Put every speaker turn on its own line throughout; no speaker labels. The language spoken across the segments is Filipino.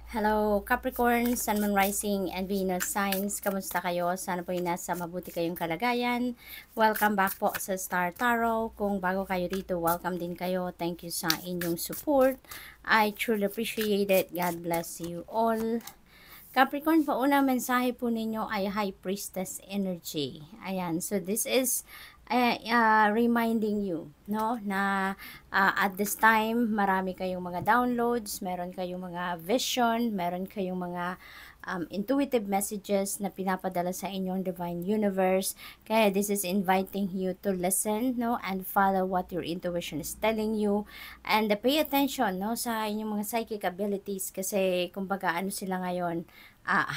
Hello Capricorn, Sun, Moon, Rising, and Venus signs. Kamusta kayo? Sana po nasa mabuti kayong kalagayan. Welcome back po sa Star Tarot. Kung bago kayo dito, welcome din kayo. Thank you sa inyong support. I truly appreciate it. God bless you all. Capricorn, paunang mensahe po ninyo ay High Priestess energy. Ayan, so this is reminding you, no, na at this time, marami kayong mga downloads, meron kayong mga vision, meron kayong mga intuitive messages na pinapadala sa inyong divine universe. Kaya this is inviting you to listen, no, and follow what your intuition is telling you, and pay attention, no, sa inyong mga psychic abilities, kasi kumbaga ano sila ngayon,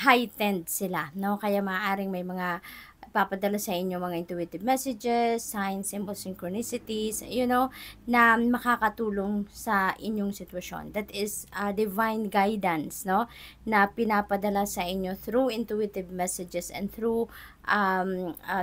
heightened sila, no, kaya maaaring may mga papadala sa inyo mga intuitive messages, signs, symbols, synchronicities, na makakatulong sa inyong sitwasyon. That is divine guidance, no, na pinapadala sa inyo through intuitive messages and through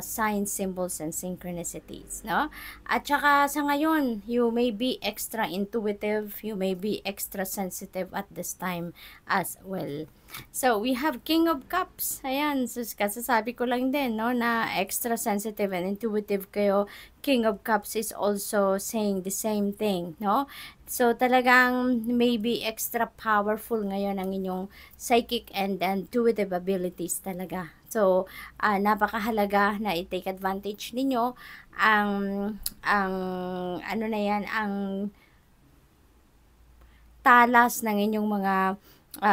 signs, symbols, and synchronicities, no? At saka sa ngayon, you may be extra intuitive, you may be extra sensitive at this time as well. So, we have King of Cups. Ayan, so, kasasabi ko lang din, no, na extra sensitive and intuitive kayo. King of Cups is also saying the same thing, no? So, talagang maybe extra powerful ngayon ang inyong psychic and intuitive abilities talaga. So, napakahalaga na i-take advantage ninyo ang ano na yan, ang talas ng inyong mga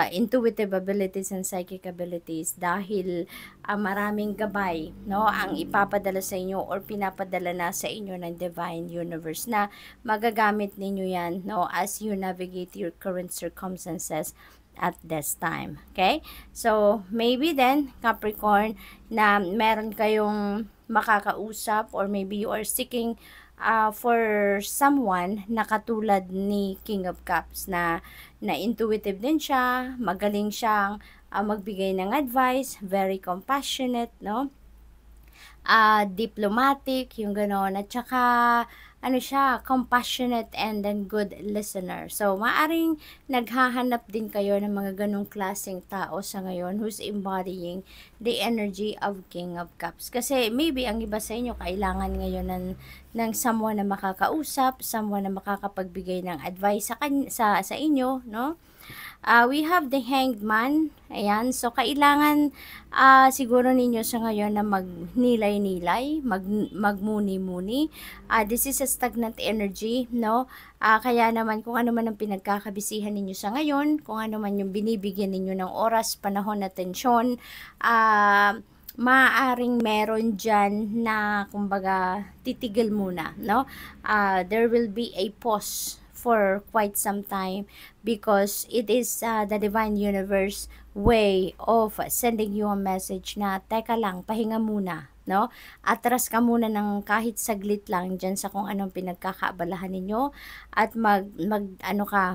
intuitive abilities and psychic abilities, dahil maraming gabay, no, ang ipapadala sa inyo or pinapadala na sa inyo ng divine universe na magagamit ninyo yan, no, as you navigate your current circumstances at this time. Okay? So, maybe then, Capricorn, na meron kayong makakausap, or maybe you are seeking for someone na katulad ni King of Cups, na intuitive din siya, magaling siyang magbigay ng advice, very compassionate, no? Diplomatic, yung gano'n, at saka ano siya, compassionate and then good listener. So, maaring naghahanap din kayo ng mga ganong klaseng tao sa ngayon who's embodying the energy of King of Cups. Kasi maybe ang iba sa inyo kailangan ngayon ng someone na makakausap, someone na makakapagbigay ng advice sa inyo, no? We have the Hanged Man. Ayan. So, kailangan siguro ninyo sa ngayon na magnilay-nilay, magmuni-muni. This is a stagnant energy, no? Kaya naman, kung ano man ang pinagkakabisihan ninyo sa ngayon, kung ano man yung binibigyan ninyo ng oras, panahon, atensyon, maaaring meron dyan na, kumbaga, titigil muna, no? There will be a pause for quite some time, because it is the divine universe way of sending you a message na teka lang, pahinga muna, no? Atras ka muna ng kahit saglit lang dyan sa kung anong pinagkakaabalahan ninyo, at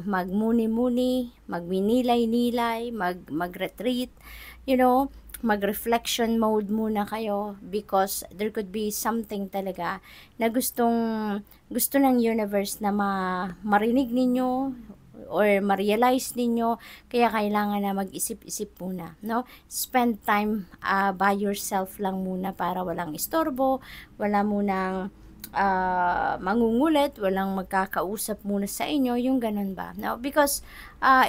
magmuni-muni, magminilay-nilay, mag-retreat, mag-reflection mode muna kayo, because there could be something talaga na gusto ng universe na marinig ninyo or ma-realize ninyo, kaya kailangan na mag-isip-isip muna, no? Spend time by yourself lang muna, para walang istorbo, wala munang mangungulit, walang magkakausap muna sa inyo, yung ganun ba, no? Because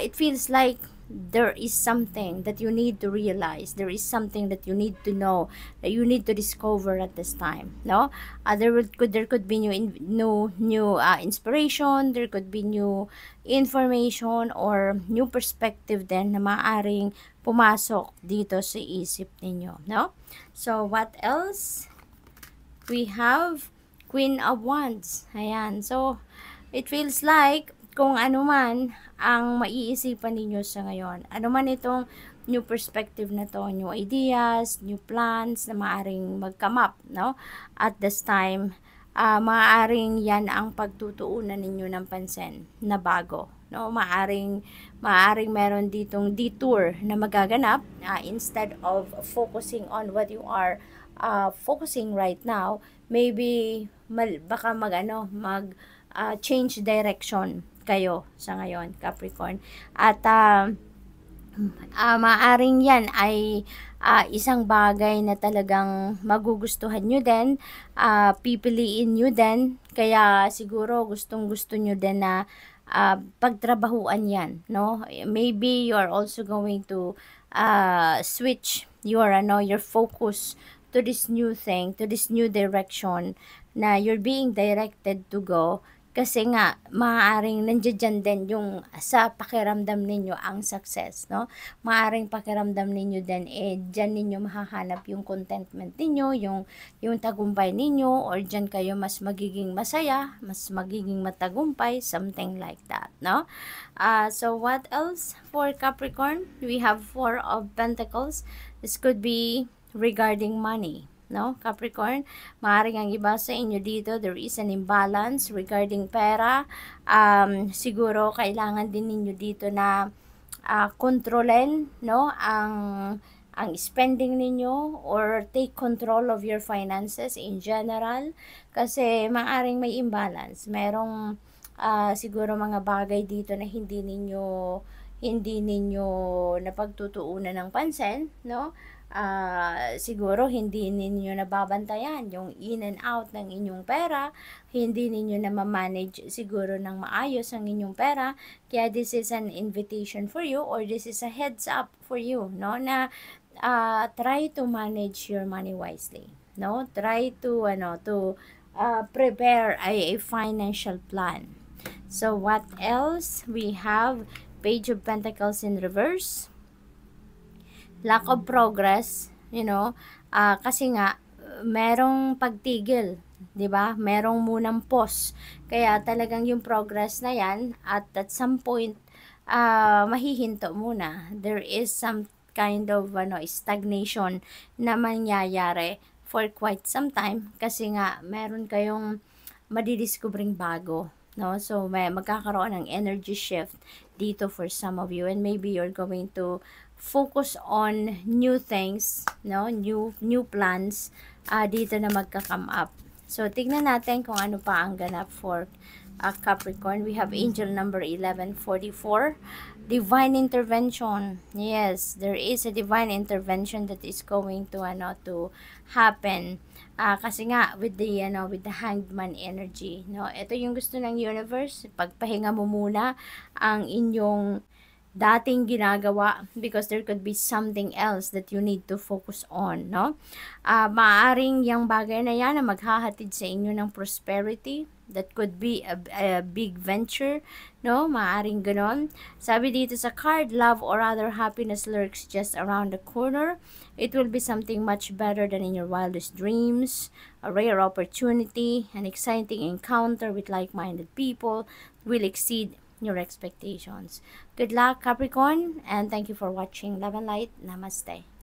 it feels like there is something that you need to realize, there is something that you need to know, that you need to discover at this time, no? There could be new inspiration, there could be new information or new perspective din na maaring pumasok dito sa isip ninyo, no? So, what else? We have Queen of Wands. Ayan. So, it feels like kung ano man ang maiisipan ninyo sa ngayon, ano man itong new perspective na to, new ideas, new plans na maaring mag-come up, no? At this time, maaring yan ang pagtutuunan ninyo ng pansin na bago, no? Maaring meron ditong detour na magaganap, instead of focusing on what you are focusing right now, maybe baka change direction kayo sa ngayon, Capricorn. At Maaring yan ay isang bagay na talagang magugustuhan nyo din, pipiliin nyo din, kaya siguro gustong-gusto nyo din na pagtrabahuan yan, no? Maybe you are also going to switch your focus to this new thing, to this new direction na you're being directed to go. Kasi nga, maaaring nandiyan din yung sa pakiramdam ninyo ang success, no? Maaaring pakiramdam ninyo din, dyan ninyo mahahanap yung contentment ninyo, yung tagumpay ninyo, or dyan kayo mas magiging masaya, mas magiging matagumpay, something like that, no? So what else for Capricorn? We have Four of Pentacles. This could be regarding money, no? Capricorn, maaaring ang iba sa inyo dito, there is an imbalance regarding pera. Siguro kailangan din ninyo dito na kontrolin, no, ang spending ninyo, or take control of your finances in general, kasi maaaring may imbalance. Merong siguro mga bagay dito na hindi ninyo napagtutuunan ng pansin, no? Siguro hindi ninyo nababantayan yung in and out ng inyong pera, hindi ninyo na ma-manage siguro ng maayos ang inyong pera, kaya this is an invitation for you, or this is a heads up for you, no, na try to manage your money wisely, no? Try to prepare a financial plan. So what else? We have Page of Pentacles in reverse, lack of progress, kasi nga merong pagtigil, 'di ba? Merong munang pause. Kaya talagang yung progress na 'yan at some point mahihinto muna. There is some kind of stagnation na mangyayari for quite some time, kasi nga meron kayong madidiscovering bago, no? So magkakaroon ng energy shift dito for some of you, and maybe you're going to focus on new things, no? New plans dito na magka-come up. So tignan natin kung ano pa ang ganap for Capricorn. We have angel number 1144, divine intervention. Yes, there is a divine intervention that is going to happen. Kasi nga with the hanged man energy, no? Ito yung gusto ng universe, pagpahinga mo muna ang inyong dating ginagawa, because there could be something else that you need to focus on, no? Maaring yung bagay na yan na maghahatid sa inyo ng prosperity. That could be a big venture, no? Maaring ganon. Sabi dito sa card, love or other happiness lurks just around the corner. It will be something much better than in your wildest dreams. A rare opportunity, an exciting encounter with like-minded people will exceed your expectations. Good luck, Capricorn, and thank you for watching. Love and light. Namaste.